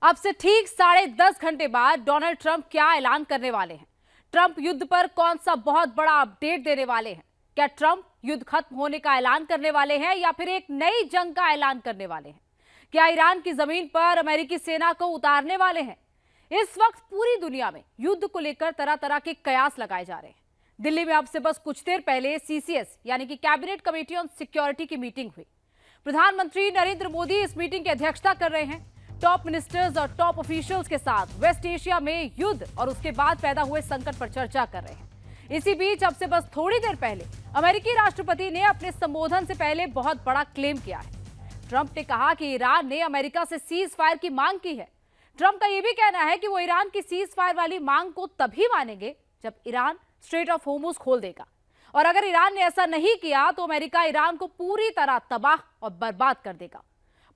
अब से ठीक 10.5 घंटे बाद डोनाल्ड ट्रंप क्या ऐलान करने वाले हैं? ट्रंप युद्ध पर कौन सा बहुत बड़ा अपडेट देने वाले हैं? क्या ट्रंप युद्ध खत्म होने का ऐलान करने वाले हैं या फिर एक नई जंग का ऐलान करने वाले हैं? क्या ईरान की जमीन पर अमेरिकी सेना को उतारने वाले हैं? इस वक्त पूरी दुनिया में युद्ध को लेकर तरह तरह के कयास लगाए जा रहे हैं। दिल्ली में अब से बस कुछ देर पहले सीसीएस यानी कि कैबिनेट कमेटी ऑन सिक्योरिटी की मीटिंग हुई। प्रधानमंत्री नरेंद्र मोदी इस मीटिंग की अध्यक्षता कर रहे हैं। टॉप मिनिस्टर्स और टॉप ऑफिशियल्स के साथ वेस्ट एशिया में युद्ध और उसके बाद पैदा हुए संकट पर चर्चा कर रहे हैं। इसी बीच अब से बस थोड़ी देर पहले अमेरिकी राष्ट्रपति ने अपने संबोधन से पहले बहुत बड़ा क्लेम किया है। ट्रंप ने कहा कि ईरान ने अमेरिका से सीज फायर की मांग की है। ट्रंप का यह भी कहना है कि वो ईरान की सीज फायर वाली मांग को तभी मानेंगे जब ईरान स्ट्रेट ऑफ होर्मुज खोल देगा, और अगर ईरान ने ऐसा नहीं किया तो अमेरिका ईरान को पूरी तरह तबाह और बर्बाद कर देगा,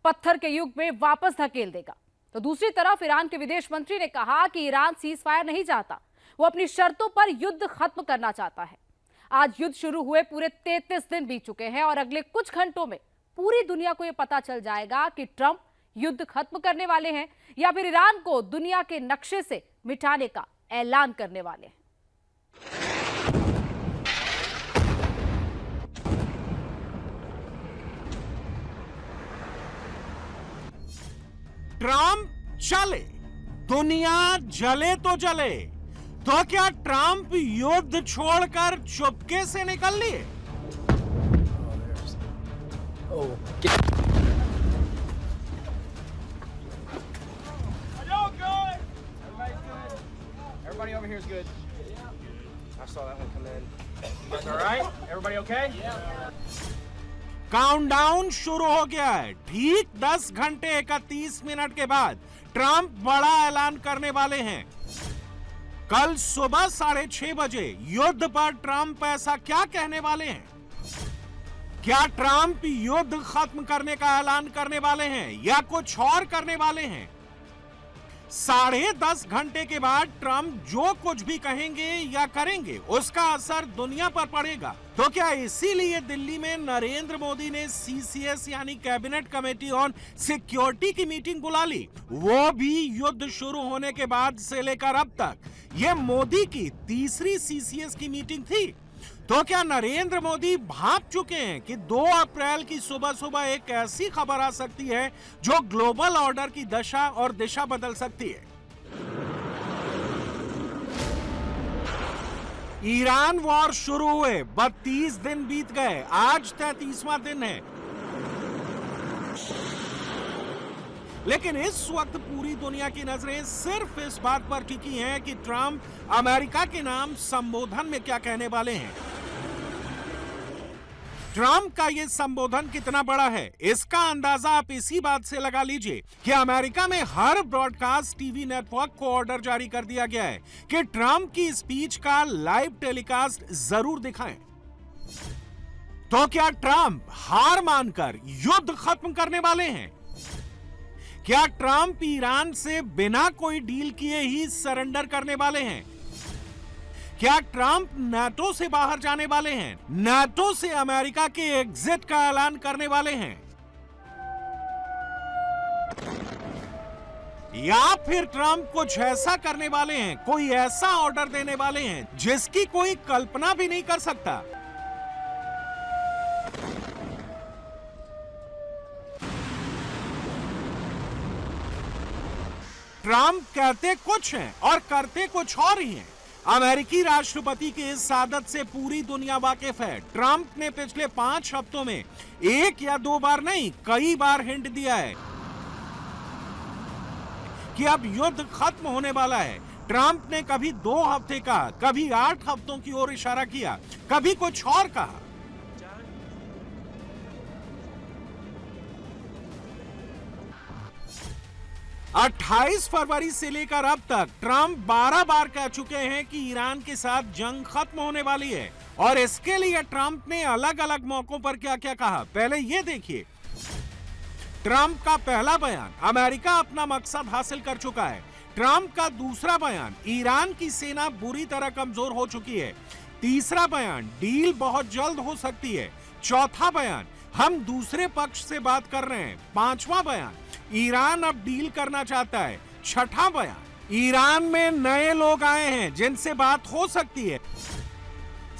पत्थर के युग में वापस धकेल देगा। तो दूसरी तरफ ईरान के विदेश मंत्री ने कहा कि ईरान सीज फायर नहीं चाहता, वो अपनी शर्तों पर युद्ध खत्म करना चाहता है। आज युद्ध शुरू हुए पूरे 33 दिन बीत चुके हैं और अगले कुछ घंटों में पूरी दुनिया को यह पता चल जाएगा कि ट्रंप युद्ध खत्म करने वाले हैं या फिर ईरान को दुनिया के नक्शे से मिटाने का ऐलान करने वाले हैं। ट्रंप चले, दुनिया जले तो जले, तो क्या ट्रंप युद्ध छोड़कर चुपके से निकल लिए? Everybody over here is good. I saw that one come in. You guys all right? Everybody okay? Countdown शुरू हो गया है। ठीक 10 घंटे 31 मिनट के बाद ट्रंप बड़ा ऐलान करने वाले हैं। कल सुबह 6:30 बजे युद्ध पर ट्रंप ऐसा क्या कहने वाले हैं? क्या ट्रंप युद्ध खत्म करने का ऐलान करने वाले हैं या कुछ और करने वाले हैं? 10:30 घंटे के बाद ट्रंप जो कुछ भी कहेंगे या करेंगे उसका असर दुनिया पर पड़ेगा। तो क्या इसीलिए दिल्ली में नरेंद्र मोदी ने सीसीएस यानी कैबिनेट कमेटी ऑन सिक्योरिटी की मीटिंग बुला ली, वो भी युद्ध शुरू होने के बाद से लेकर अब तक ये मोदी की तीसरी सीसीएस की मीटिंग थी। तो क्या नरेंद्र मोदी भांप चुके हैं कि 2 अप्रैल की सुबह सुबह एक ऐसी खबर आ सकती है जो ग्लोबल ऑर्डर की दशा और दिशा बदल सकती है? ईरान वॉर शुरू हुए 32 दिन बीत गए, आज 33वां दिन है। लेकिन इस वक्त पूरी दुनिया की नजरें सिर्फ इस बात पर टिकी हैं कि ट्रंप अमेरिका के नाम संबोधन में क्या कहने वाले हैं। ट्रंप का यह संबोधन कितना बड़ा है, इसका अंदाजा आप इसी बात से लगा लीजिए कि अमेरिका में हर ब्रॉडकास्ट टीवी नेटवर्क को ऑर्डर जारी कर दिया गया है कि ट्रंप की स्पीच का लाइव टेलीकास्ट जरूर दिखाएं। तो क्या ट्रंप हार मानकर युद्ध खत्म करने वाले हैं? क्या ट्रंप ईरान से बिना कोई डील किए ही सरेंडर करने वाले हैं? क्या ट्रंप नाटो से बाहर जाने वाले हैं, नाटो से अमेरिका के एग्जिट का ऐलान करने वाले हैं? या फिर ट्रंप कुछ ऐसा करने वाले हैं, कोई ऐसा ऑर्डर देने वाले हैं जिसकी कोई कल्पना भी नहीं कर सकता? ट्रंप कहते कुछ हैं और करते कुछ और ही हैं। अमेरिकी राष्ट्रपति के इस आदत से पूरी दुनिया वाकिफ है। ट्रंप ने पिछले 5 हफ्तों में 1 या 2 बार नहीं, कई बार हिंट दिया है कि अब युद्ध खत्म होने वाला है। ट्रंप ने कभी 2 हफ्ते कहा, कभी 8 हफ्तों की ओर इशारा किया, कभी कुछ और कहा। अट्ठाईस फरवरी से लेकर अब तक ट्रंप 12 बार कह चुके हैं कि ईरान के साथ जंग खत्म होने वाली है, और इसके लिए ट्रंप ने अलग अलग मौकों पर क्या क्या कहा, पहले ये देखिए। ट्रंप का पहला बयान, अमेरिका अपना मकसद हासिल कर चुका है। ट्रंप का दूसरा बयान, ईरान की सेना बुरी तरह कमजोर हो चुकी है। तीसरा बयान, डील बहुत जल्द हो सकती है। चौथा बयान, हम दूसरे पक्ष से बात कर रहे हैं। पांचवा बयान, ईरान अब डील करना चाहता है। छठा बयान, ईरान में नए लोग आए हैं जिनसे बात हो सकती है।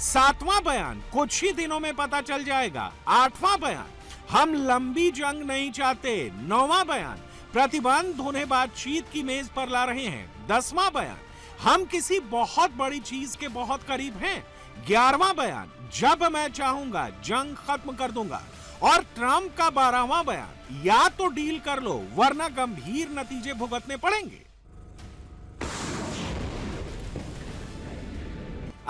सातवां बयान, कुछ ही दिनों में पता चल जाएगा। आठवां बयान, हम लंबी जंग नहीं चाहते। नौवां बयान, प्रतिबंध उन्हें बातचीत की मेज पर ला रहे हैं। 10वां बयान, हम किसी बहुत बड़ी चीज के बहुत करीब हैं। 11वां बयान, जब मैं चाहूंगा जंग खत्म कर दूंगा। और ट्रंप का 12वां बयान, या तो डील कर लो वरना गंभीर नतीजे भुगतने पड़ेंगे।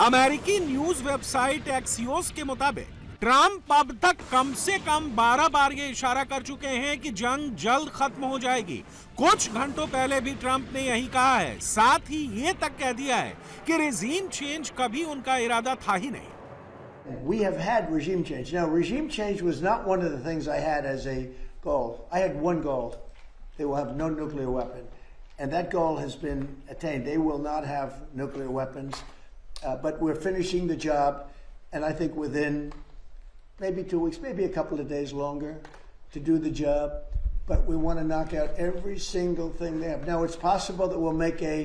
अमेरिकी न्यूज वेबसाइट एक्सियोस के मुताबिक ट्रंप अब तक कम से कम 12 बार ये इशारा कर चुके हैं कि जंग जल्द खत्म हो जाएगी। कुछ घंटों पहले भी ट्रंप ने यही कहा है। साथ ही ये तक कह दिया है कि रेजीम चेंज कभी उनका इरादा था ही नहीं। We have had regime change. Now, regime change was not one of the things I had as a goal. I had one goal. They will have no nuclear weapon. And that goal has been attained. They will not have nuclear weapons. But we're finishing the job. And I think within maybe 2 weeks, maybe a couple of days longer to do the job. But we want to knock out every single thing they have. Now, it's possible that we'll make a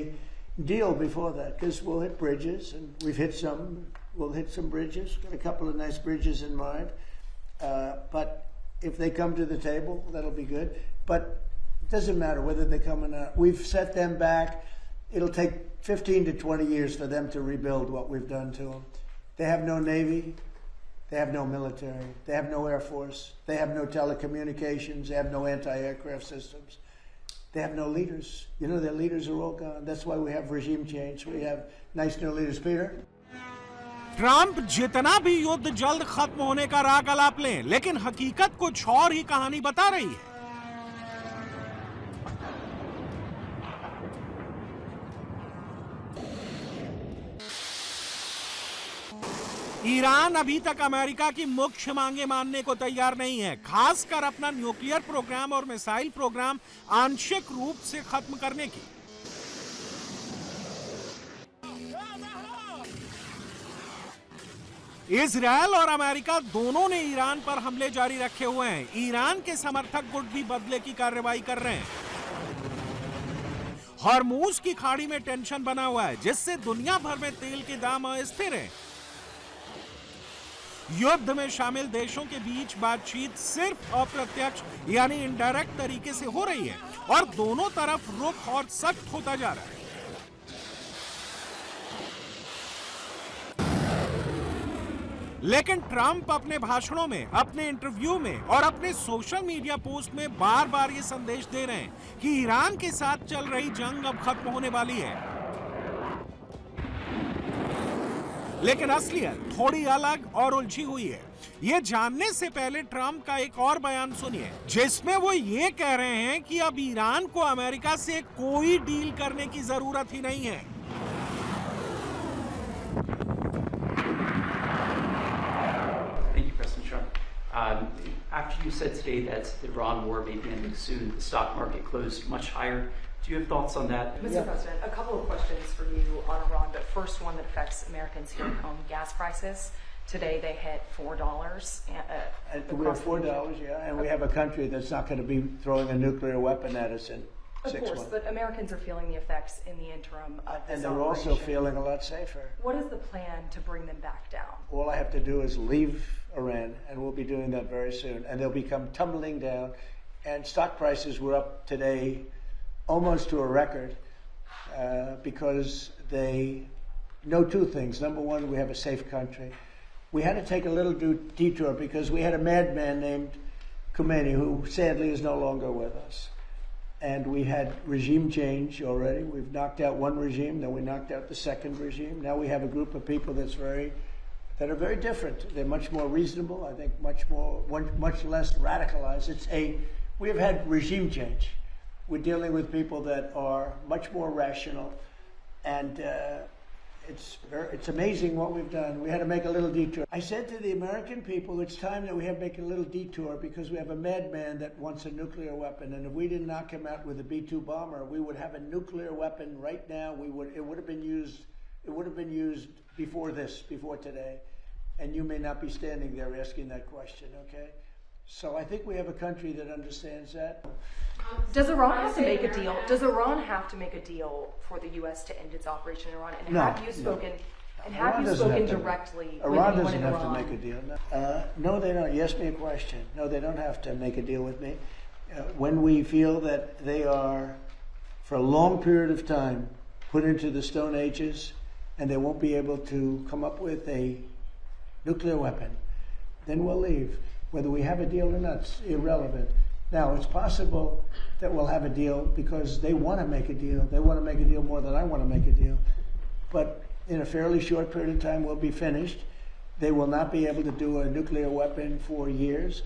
deal before that because we'll hit bridges, and we've hit some. We'll hit some bridges. Got a couple of nice bridges in mind. But if they come to the table, that'll be good. But it doesn't matter whether they come or not. We've set them back. It'll take 15 to 20 years for them to rebuild what we've done to them. They have no Navy. They have no military. They have no Air Force. They have no telecommunications. They have no anti-aircraft systems. They have no leaders. You know, their leaders are all gone. That's why we have regime change. We have nice new leaders. Peter? Trump जितना भी युद्ध जल्द खत्म होने का राग अलाप लें, लेकिन हकीकत कुछ और ही कहानी बता रही है। ईरान अभी तक अमेरिका की मुख्य मांगे मानने को तैयार नहीं है, खासकर अपना न्यूक्लियर प्रोग्राम और मिसाइल प्रोग्राम आंशिक रूप से खत्म करने की। इजरायल और अमेरिका दोनों ने ईरान पर हमले जारी रखे हुए हैं। ईरान के समर्थक गुट भी बदले की कार्रवाई कर रहे हैं। हॉर्मूज की खाड़ी में टेंशन बना हुआ है, जिससे दुनिया भर में तेल के दाम अस्थिर हैं। युद्ध में शामिल देशों के बीच बातचीत सिर्फ अप्रत्यक्ष यानी इनडायरेक्ट तरीके से हो रही है और दोनों तरफ रुख और सख्त होता जा रहा है। लेकिन ट्रंप अपने भाषणों में, अपने इंटरव्यू में और अपने सोशल मीडिया पोस्ट में बार बार ये संदेश दे रहे हैं कि ईरान के साथ चल रही जंग अब खत्म होने वाली है। लेकिन असलियत थोड़ी अलग और उलझी हुई है। ये जानने से पहले ट्रंप का एक और बयान सुनिए, जिसमें वो ये कह रहे हैं कि अब ईरान को अमेरिका से कोई डील करने की जरूरत ही नहीं है। After you said today that the Iran war may be ending soon, the stock market closed much higher. Do you have thoughts on that? Mr. President, a couple of questions for you on Iran, but first one that affects Americans here at home, gas prices. Today they hit $4. We have $4, yeah, and we have a country that's not going to be throwing a nuclear weapon at us in 6 months. Of course, but Americans are feeling the effects in the interim of this and they're also feeling a lot safer. What is the plan to bring them back down? All I have to do is leave Iran, and we'll be doing that very soon, and they'll become tumbling down. And stock prices were up today almost to a record because they know two things. Number one, we have a safe country. We had to take a little detour because we had a madman named Khomeini who sadly is no longer with us. And we had regime change already. We've knocked out one regime, then we knocked out the second regime. Now we have a group of people that are very different. They're much more reasonable. I think much less radicalized. We have had regime change. We're dealing with people that are much more rational, and it's amazing what we've done. We had to make a little detour. I said to the American people, it's time that we have to make a little detour because we have a madman that wants a nuclear weapon, and if we didn't knock him out with a B-2 bomber, we would have a nuclear weapon right now. It would have been used. It would have been used before today, and you may not be standing there asking that question, okay? So I think we have a country that understands that. Does Iran have to make a deal? Does Iran have to make a deal for the U.S. to end its operation in Iran? And No, have you spoken? And have Iran you doesn't spoken have to- directly with Iran anyone doesn't in have Iran? to make a deal. No, they don't. You asked me a question. No, they don't have to make a deal with me. When we feel that they are, for a long period of time, put into the Stone Ages, and they won't be able to come up with a nuclear weapon, then we'll leave. Whether we have a deal or not, it's irrelevant. Now, it's possible that we'll have a deal because they want to make a deal. They want to make a deal more than I want to make a deal. But in a fairly short period of time, we'll be finished. They will not be able to do a nuclear weapon for years.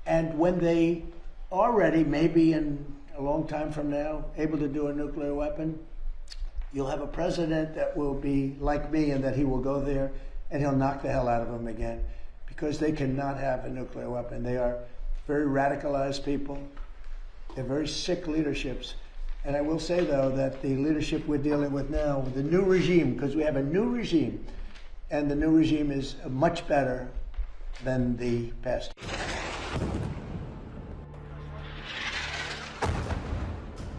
And when they are ready, maybe in a long time from now, able to do a nuclear weapon, you'll have a president that will be like me in that he will go there and he'll knock the hell out of them again, because they cannot have a nuclear weapon. They are very radicalized people. They're very sick leaderships. And I will say, though, that the leadership we're dealing with now, the new regime, because we have a new regime, and the new regime is much better than the past.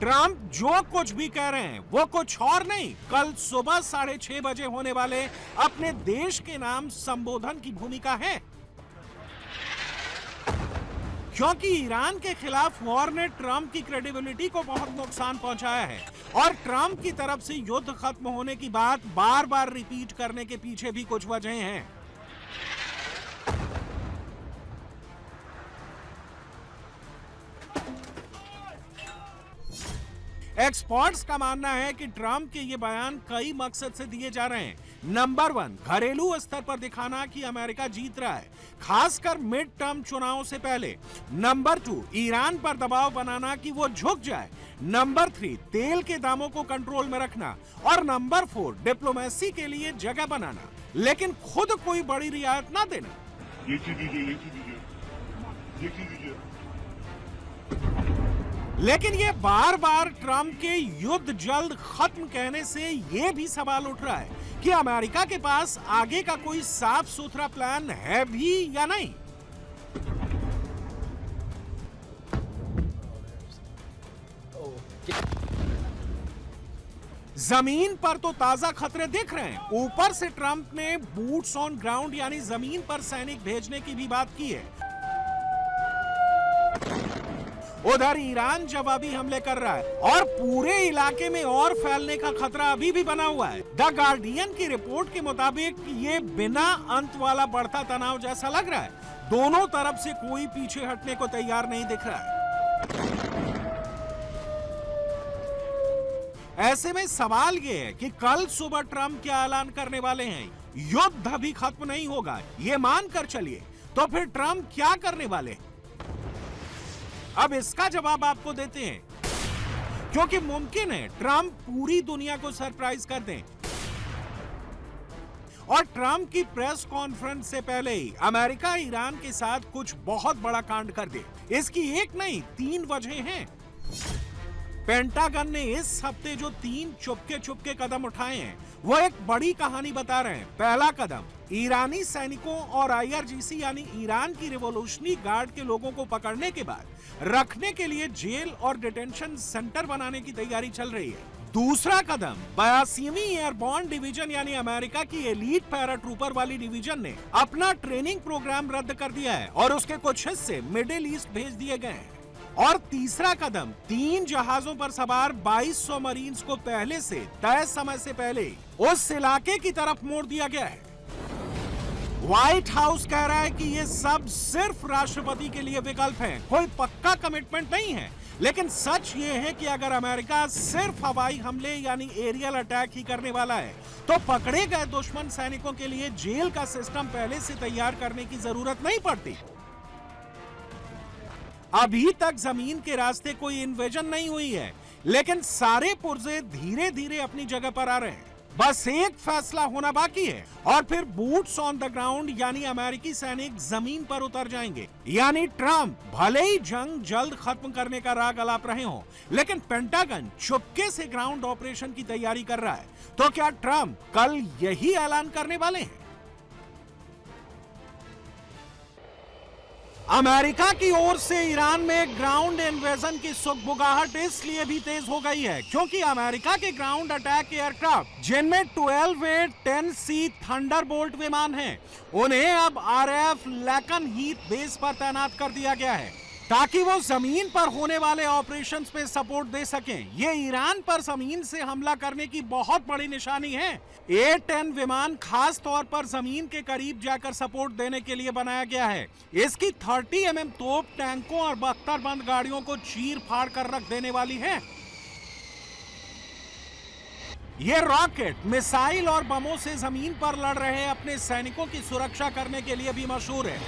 Trump जो कुछ भी कह रहे हैं वो कुछ और नहीं, कल सुबह 6:30 बजे होने वाले अपने देश के नाम संबोधन की भूमिका है। क्योंकि ईरान के खिलाफ वॉर ने ट्रंप की क्रेडिबिलिटी को बहुत नुकसान पहुंचाया है और ट्रंप की तरफ से युद्ध खत्म होने की बात बार बार रिपीट करने के पीछे भी कुछ वजह हैं। एक्सपर्ट्स का मानना है कि ट्रंप के ये बयान कई मकसद से दिए जा रहे हैं। नंबर 1, घरेलू स्तर पर दिखाना कि अमेरिका जीत रहा है, खासकर मिड टर्म चुनाव से पहले। नंबर 2, ईरान पर दबाव बनाना कि वो झुक जाए। नंबर 3, तेल के दामों को कंट्रोल में रखना। और नंबर 4, डिप्लोमेसी के लिए जगह बनाना, लेकिन खुद कोई बड़ी रियायत ना देना। लेकिन ये बार बार ट्रंप के युद्ध जल्द खत्म कहने से ये भी सवाल उठ रहा है कि अमेरिका के पास आगे का कोई साफ सुथरा प्लान है भी या नहीं। जमीन पर तो ताजा खतरे दिख रहे हैं, ऊपर से ट्रंप ने बूट्स ऑन ग्राउंड यानी जमीन पर सैनिक भेजने की भी बात की है। उधर ईरान जवाबी हमले कर रहा है और पूरे इलाके में और फैलने का खतरा अभी भी बना हुआ है। द गार्डियन की रिपोर्ट के मुताबिक ये बिना अंत वाला बढ़ता तनाव जैसा लग रहा है। दोनों तरफ से कोई पीछे हटने को तैयार नहीं दिख रहा है। ऐसे में सवाल ये है कि कल सुबह ट्रंप क्या ऐलान करने वाले हैं। युद्ध अभी खत्म नहीं होगा ये मानकर चलिए, तो फिर ट्रंप क्या करने वाले हैं? अब इसका जवाब आपको देते हैं, क्योंकि मुमकिन है ट्रंप पूरी दुनिया को सरप्राइज कर दें और ट्रंप की प्रेस कॉन्फ्रेंस से पहले ही अमेरिका ईरान के साथ कुछ बहुत बड़ा कांड कर दे। इसकी एक नहीं 3 वजह हैं। पेंटागन ने इस हफ्ते जो 3 चुपके कदम उठाए हैं वो एक बड़ी कहानी बता रहे हैं। पहला कदम, ईरानी सैनिकों और IRGC यानी ईरान की रिवॉल्यूशनरी गार्ड के लोगों को पकड़ने के बाद रखने के लिए जेल और डिटेंशन सेंटर बनाने की तैयारी चल रही है। दूसरा कदम, 82वीं एयरबोर्न डिवीजन यानी अमेरिका की एलीट पैराट्रूपर वाली डिवीजन ने अपना ट्रेनिंग प्रोग्राम रद्द कर दिया है और उसके कुछ हिस्से मिडिल ईस्ट भेज दिए गए हैं। और तीसरा कदम, 3 जहाजों पर सवार 2200 मरीन्स को पहले से तय समय से पहले उस इलाके की तरफ मोड़ दिया गया है। व्हाइट हाउस कह रहा है कि ये सब सिर्फ राष्ट्रपति के लिए विकल्प है, कोई पक्का कमिटमेंट नहीं है। लेकिन सच ये है कि अगर अमेरिका सिर्फ हवाई हमले यानी एरियल अटैक ही करने वाला है तो पकड़े गए दुश्मन सैनिकों के लिए जेल का सिस्टम पहले से तैयार करने की जरूरत नहीं पड़ती। अभी तक जमीन के रास्ते कोई इन्वेजन नहीं हुई है, लेकिन सारे पुर्जे धीरे धीरे अपनी जगह पर आ रहे हैं। बस एक फैसला होना बाकी है और फिर बूट्स ऑन द ग्राउंड यानी अमेरिकी सैनिक जमीन पर उतर जाएंगे। यानी ट्रंप भले ही जंग जल्द खत्म करने का राग अलाप रहे हो, लेकिन पेंटागन चुपके से ग्राउंड ऑपरेशन की तैयारी कर रहा है। तो क्या ट्रंप कल यही ऐलान करने वाले हैं? अमेरिका की ओर से ईरान में ग्राउंड इन्वेजन की सुगबुगाहट इसलिए भी तेज हो गई है क्योंकि अमेरिका के ग्राउंड अटैक एयरक्राफ्ट जिनमें 12A-10C थंडरबोल्ट विमान हैं, उन्हें अब RAF लैकनहीथ बेस पर तैनात कर दिया गया है ताकि वो जमीन पर होने वाले ऑपरेशंस पे सपोर्ट दे सकें। ये ईरान पर जमीन से हमला करने की बहुत बड़ी निशानी है। A-10 विमान खास तौर पर जमीन के करीब जाकर सपोर्ट देने के लिए बनाया गया है। इसकी 30 mm तोप टैंकों और बख्तरबंद गाड़ियों को चीर फाड़ कर रख देने वाली है। ये रॉकेट मिसाइल और बमों से जमीन पर लड़ रहे अपने सैनिकों की सुरक्षा करने के लिए भी मशहूर है।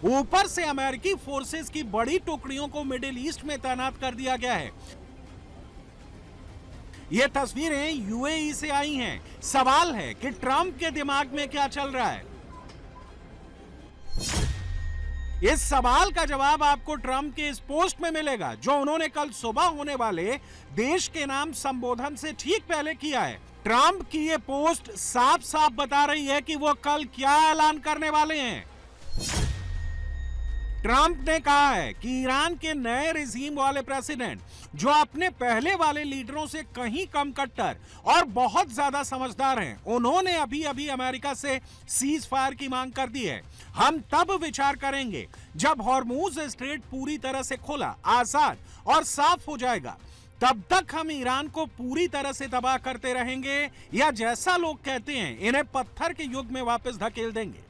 ऊपर से अमेरिकी फोर्सेस की बड़ी टुकड़ियों को मिडिल ईस्ट में तैनात कर दिया गया है। ये तस्वीरें यूएई से आई हैं। सवाल है कि ट्रंप के दिमाग में क्या चल रहा है। इस सवाल का जवाब आपको ट्रंप के इस पोस्ट में मिलेगा जो उन्होंने कल सुबह होने वाले देश के नाम संबोधन से ठीक पहले किया है। ट्रंप की ये पोस्ट साफ साफ बता रही है कि वो कल क्या ऐलान करने वाले हैं। ट्रंप ने कहा है कि ईरान के नए रिजीम वाले प्रेसिडेंट जो अपने पहले वाले लीडरों से कहीं कम कट्टर और बहुत ज्यादा समझदार हैं, उन्होंने अभी अभी अमेरिका से सीज फायर की मांग कर दी है। हम तब विचार करेंगे जब हॉर्मूज स्ट्रेट पूरी तरह से खुला, आजाद और साफ हो जाएगा। तब तक हम ईरान को पूरी तरह से तबाह करते रहेंगे या जैसा लोग कहते हैं इन्हें पत्थर के युग में वापस धकेल देंगे।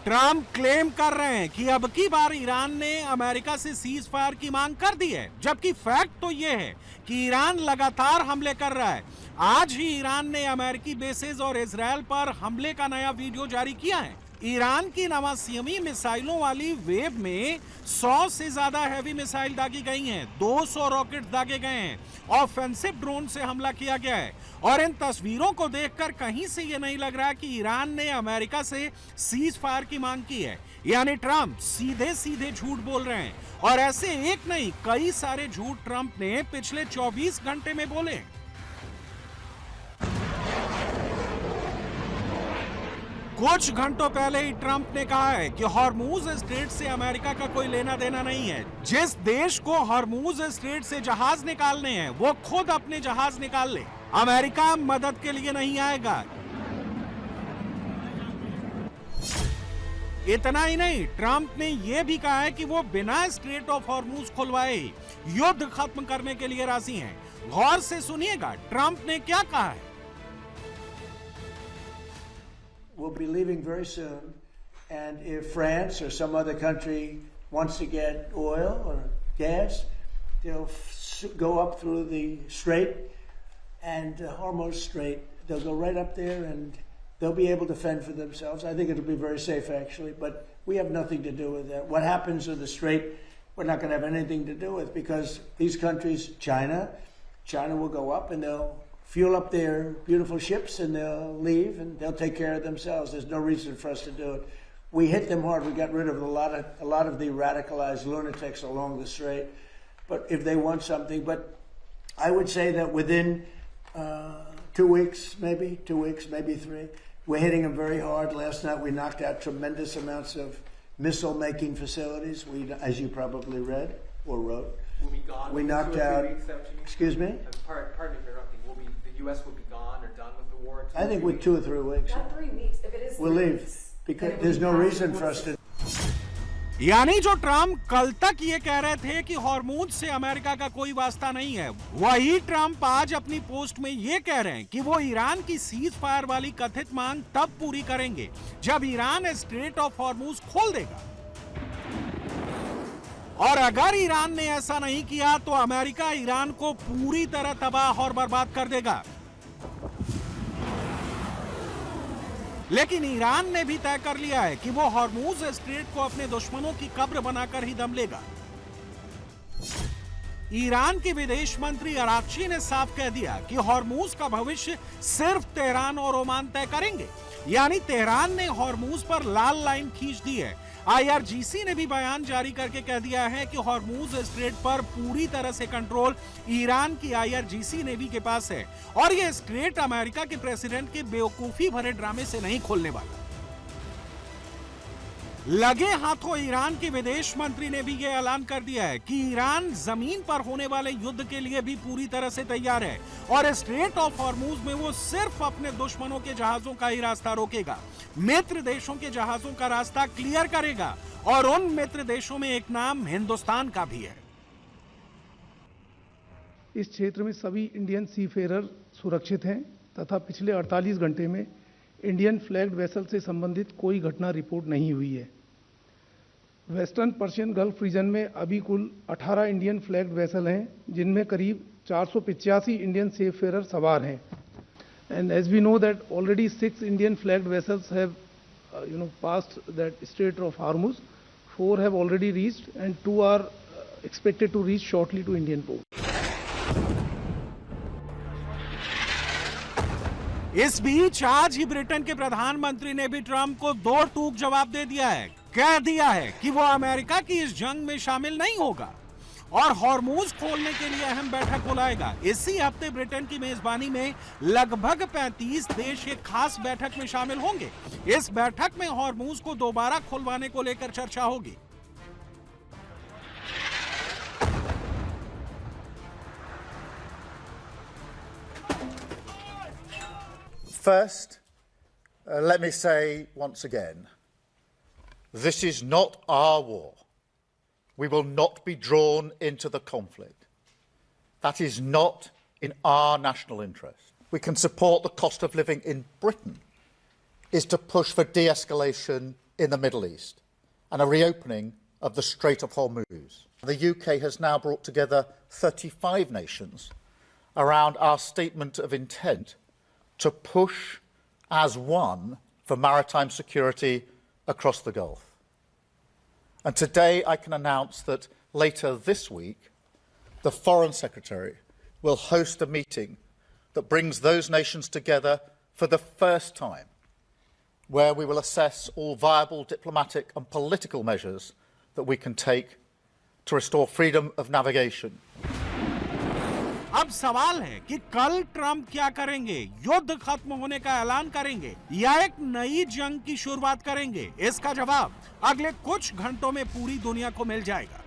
ट्रंप क्लेम कर रहे हैं कि अब की बार ईरान ने अमेरिका से सीज फायर की मांग कर दी है, जबकि फैक्ट तो यह है कि ईरान लगातार हमले कर रहा है। आज ही ईरान ने अमेरिकी बेसेस और इजराइल पर हमले का नया वीडियो जारी किया है। ईरान की नवासियमी मिसाइलों वाली वेव में 100 से ज्यादा हैवी मिसाइल दागी गई हैं, 200 रॉकेट दागे गए हैं, ऑफेंसिव ड्रोन से हमला किया गया है। और इन तस्वीरों को देखकर कहीं से ये नहीं लग रहा कि ईरान ने अमेरिका से सीज फायर की मांग की है। यानी ट्रंप सीधे सीधे झूठ बोल रहे हैं और ऐसे एक नहीं कई सारे झूठ ट्रंप ने पिछले 24 घंटे में बोले। कुछ घंटों पहले ही ट्रंप ने कहा है कि हॉर्मूज स्ट्रेट से अमेरिका का कोई लेना देना नहीं है। जिस देश को हॉर्मूज स्ट्रेट से जहाज निकालने हैं वो खुद अपने जहाज निकाल ले, अमेरिका मदद के लिए नहीं आएगा। इतना ही नहीं, ट्रंप ने यह भी कहा है कि वो बिना स्ट्रेट ऑफ हॉर्मूज खुलवाए ही युद्ध खत्म करने के लिए राजी हैं। गौर से सुनिएगा ट्रंप ने क्या कहा है। We'll be leaving very soon, and if France or some other country wants to get oil or gas, they'll go up through the Strait and Hormuz Strait. They'll go right up there and they'll be able to fend for themselves. I think it'll be very safe actually, but we have nothing to do with that. What happens with the Strait, we're not going to have anything to do with, because these countries, China will go up and they'll fuel up their beautiful ships and they'll leave and they'll take care of themselves. There's no reason for us to do it. We hit them hard. We got rid of a lot of the radicalized lunatics along the strait. But if they want something, but I would say that within 2 weeks, maybe 3, we're hitting them very hard. Last night we knocked out tremendous amounts of missile-making facilities. As you probably read or wrote, will be gone. We knocked out. Excuse me. Pardon me for interrupting. The U.S. will be gone or done with the war? I think with 2 or 3 weeks. Not 3 weeks. If it is We'll 3 leave weeks, because then it would there's be no after reason for us to. यानी जो Trump कल तक ये कह रहे थे कि Hormuz से अमेरिका का कोई वास्ता नहीं है, वही ट्रंप आज अपनी पोस्ट में ये कह रहे हैं कि वो ईरान की सीज फायर वाली कथित मांग तब पूरी करेंगे जब ईरान स्ट्रेट ऑफ हॉर्मूज खोल देगा। और अगर ईरान ने ऐसा नहीं किया तो अमेरिका ईरान को पूरी तरह तबाह और बर्बाद कर देगा। लेकिन ईरान ने भी तय कर लिया है कि वो हॉर्मूज स्ट्रेट को अपने दुश्मनों की कब्र बनाकर ही दम लेगा। ईरान के विदेश मंत्री अराक्ची ने साफ कह दिया कि हॉर्मूज का भविष्य सिर्फ तेहरान और ओमान तय करेंगे। यानी तेहरान ने हॉर्मूज पर लाल लाइन खींच दी है। IRGC ने भी बयान जारी करके कह दिया है कि हॉर्मूज स्ट्रेट पर पूरी तरह से कंट्रोल ईरान की IRGC नेवी के पास है और ये स्ट्रेट अमेरिका के प्रेसिडेंट के बेवकूफी भरे ड्रामे से नहीं खोलने वाला। लगे हाथों ईरान के विदेश मंत्री ने भी यह ऐलान कर दिया है कि ईरान जमीन पर होने वाले युद्ध के लिए भी पूरी तरह से तैयार है और स्ट्रेट ऑफ हॉर्मूज में वो सिर्फ अपने दुश्मनों के जहाजों का ही रास्ता रोकेगा, मित्र देशों के जहाजों का रास्ता क्लियर करेगा और उन मित्र देशों में एक नाम हिंदुस्तान का भी है। इस क्षेत्र में सभी इंडियन सीफेरर सुरक्षित हैं तथा पिछले 48 घंटे में इंडियन फ्लैग्ड वेसल से संबंधित कोई घटना रिपोर्ट नहीं हुई है। वेस्टर्न पर्शियन गल्फ रीजन में अभी कुल 18 इंडियन फ्लैग्ड वेसल हैं, जिनमें करीब 485 इंडियन सीफेरर सवार हैं। And as we know that already 6 Indian flagged vessels have passed that Strait of Hormuz. 4 have already reached and 2 are expected to reach shortly to Indian ports. इस बीच आज ही Britain के प्रधानमंत्री ने भी ट्रंप को दो टूक जवाब दे दिया है। कह दिया है कि वो अमेरिका की इस जंग में शामिल नहीं होगा और हॉर्मूज खोलने के लिए अहम बैठक बुलाएगा। इसी हफ्ते ब्रिटेन की मेजबानी में लगभग 35 देश एक खास बैठक में शामिल होंगे। इस बैठक में हॉर्मूज को दोबारा खुलवाने को लेकर चर्चा होगी। First, let me say once again, this is not our war. We will not be drawn into the conflict. That is not in our national interest. We can support the cost of living in Britain is to push for de-escalation in the Middle East and a reopening of the Strait of Hormuz. The UK has now brought together 35 nations around our statement of intent to push as one for maritime security across the Gulf. And today I can announce that later this week, the Foreign Secretary will host a meeting that brings those nations together for the first time, where we will assess all viable diplomatic and political measures that we can take to restore freedom of navigation. अब सवाल है कि कल Trump क्या करेंगे? युद्ध खत्म होने का ऐलान करेंगे या एक नई जंग की शुरुआत करेंगे? इसका जवाब अगले कुछ घंटों में पूरी दुनिया को मिल जाएगा।